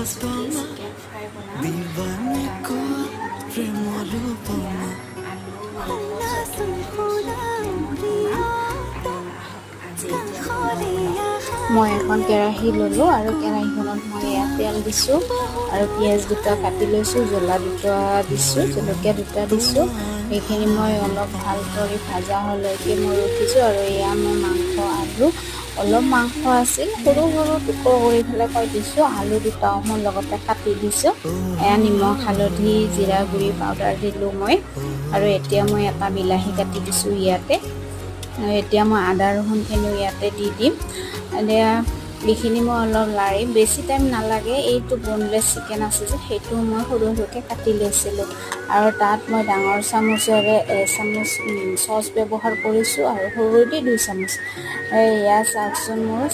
Chicken fry বনাম আলু মই এখন কেৰাহী ল'লোঁ আৰু কেৰাহীখনত মই ইয়াত তেল দিছোঁ আৰু পিঁয়াজ দুটা কাটি লৈছোঁ, জ্বলা দুটা দিছোঁ, জলকীয়া দুটা দিছোঁ। সেইখিনি মই অলপ ভালদৰে ভাজা হ'লৈকে মই ৰখিছোঁ আৰু এয়া মই মাংস আলু অলপ মাংস আছিল সৰু সৰু টুকুৰা কৰি পেলাই কৈ দিছোঁ। আলু দুটাও মই লগতে কাটি দিছোঁ। এয়া নিমখ হালধি জিৰা গুড়ি পাউডাৰ দিলোঁ মই আৰু এতিয়া মই এটা বিলাহী কাটি দিছোঁ ইয়াতে। এতিয়া মই আদা ৰহুনখিনি ইয়াতে দি দিম। এতিয়া এইখিনি মই অলপ লাৰিম, বেছি টাইম নালাগে। এইটো বনলেছ চিকেন আছে যে সেইটো মই সৰু সৰুকৈ কাটি লৈছিলোঁ আৰু তাত মই ডাঙৰ চামুচেৰে এচামুচ চচ ব্যৱহাৰ কৰিছোঁ আৰু সৰু দি 2 চামুচ। এয়া চাওকচোন মোৰ